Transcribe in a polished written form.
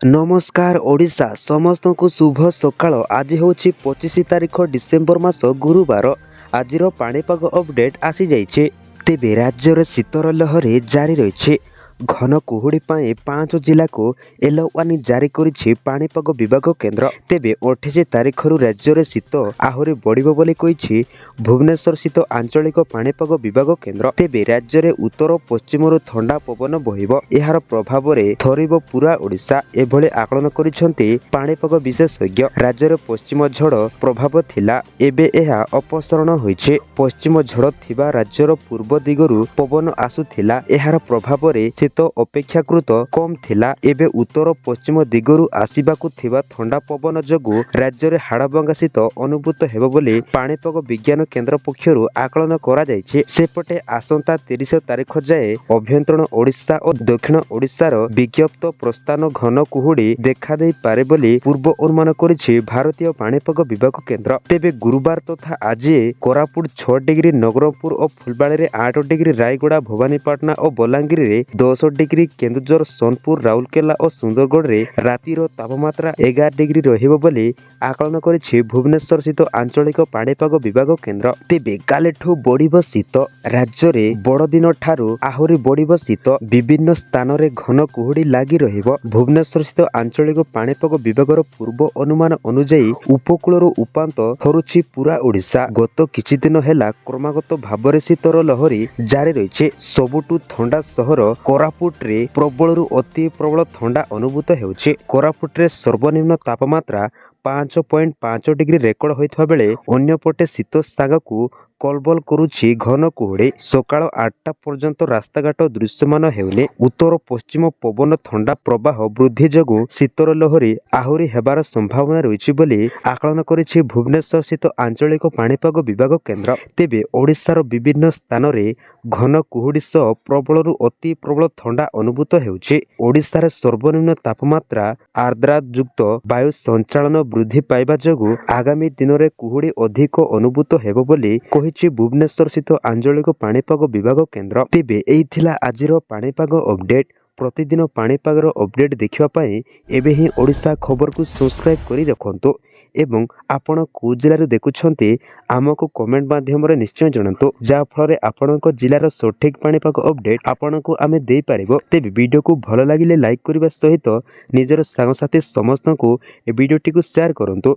नमस्कार ओडिशा समस्त को शुभ सकाळ। आज हूँ 25 तारीख डिसेम्बर मास गुरुवार। आज पाणीपाग अपडेट आसी जाइए। तेबे राज्य में शीतर लहरी जारी रही। घन कुहुड़ी 5 जिला को येलो वार्निंग जारी करिछि पाणीपाग विभाग केन्द्र। तेबे 28 तारीख राज्य में शीत आहरी बढ़िबो बोली कहिछि भुवनेश्वर स्थित आंचलिक पाणीपाग विभाग केन्द्र। तेबे राज्य में उत्तर पश्चिम ठंडा पवन बहिबो। एहार प्रभाव में थरिबो पूरा ओडिशा एभली आकलन करिसेंती पाणीपाग विशेषज्ञ। राज्य में पश्चिम झड़ प्रभाव थिला, एबे एहा अपसरण होइछे। पश्चिम झड़ थिबा राज्यर पूर्व दिगरु पवन आसुथिला। एहार प्रभाव में शीत अपेक्षाकृत कम थिला। एबे उत्तर पश्चिम दिगरु आसिबाकु थिबा ठंडा पवन जोगु राज्य में हाड़भंगा शीत अनुभूत हेबो बोली पाणीपाग विज्ञान केन्द्र पक्षरु आकलन करा जायछि। सेपटे आसंता 30 तारीख जाए अभ्यंतरण ओडिशा और दक्षिण ओडिशार विज्ञप्त प्रस्थान घन कुहुड़ी देखा दे पारे बोली पूर्व अनुमान करिछि भारतीय पाणीपाग विभाग केन्द्र। तेबे गुरुवार तथा आज कोरापुट 6 डिग्री, नगरपुर और फुलबाड़ी रे 8 डिग्री, रायगड़ा, भवानीपाटना और बलांगीर रे 10 डिग्री, केन्दुझर, सोनपुर, राउरकेला और सुंदरगढ़ रे रातिर तापमात्रा 11 डिग्री रहिबो बोली आकलन करिछि भुवनेश्वर स्थित आंचलिक पाणीपाग विभाग केन्द्र। तेबे कालेठू बढ़िबो शीत। राज्य रे बड़ दिन ठारू आहुरी बढ़िबो शीत। विभिन्न स्थान रे घन कुहुड़ी लागि रहिबो। भुवनेश्वर स्थित आंचलिक पाणीपाग विभागर पूर्व अनुमान अनुଯାयी उपकूलर उपांत थरुछि पूरा ओडिशा। गत किछि दिन हेला क्रमागत भाबरे शीतर लहरी जारी रहिछि। सबुठु ठंडा सहर कोरापुट रे प्रबलरु अति प्रबल ठंडा अनुभूत हेउछि। कोरापुट रे सर्वनिम्न तापमात्रा 5.5 डिग्री रेकर्ड होइथबा बेले अन्यपटे शीत सागकु कलबल करुछि घन कुहुड़ी। सकाळ 8टा पर्यंत रास्ताघाट दृश्यमान हेउनि। उत्तर पश्चिम पवन ठंडा प्रवाह वृद्धि जोगु शीतर लहरी आहुरी हेबार संभावना रहिछि बोली आकलन करिछि भुवनेश्वर स्थित आंचलिक पाणीपाग विभाग केन्द्र। तेबे ओडिशार विभिन्न स्थान रे घन कुहुड़ी सह प्रबलरु अति प्रबल ठंडा अनुभूत हेउछि। ओडिशार सर्वनिम्न तापमात्रा आर्द्रतायुक्त वायु संचालन वृद्धि पाइबा जोगु आगामी दिन में कुहुड़ी अधिक अनुभूत हेबो बोली कहिछि भुवनेश्वर स्थित आंचलिक पाणीपाग विभाग केन्द्र। तेबे एही थिला आजिर पाणीपाग अपडेट। प्रतिदिन पाणीपागर अपडेट देखिबा पई एबे ही ओडिशा खबर को सब्सक्राइब करी रखंतु एवं आपण को जिल्ला देखुछंती आमको कमेंट माध्यम रे निश्चय जणांतु, जा फल रे आपणक जिल्लार सठिक पाणीपाग अपडेट आपणको आमे देई पारिबो। तेबे वीडियो को भलो लागिले लाइक करबा सहित निजर सांगसाथी समस्त को ए वीडियोटी को शेयर करंतु।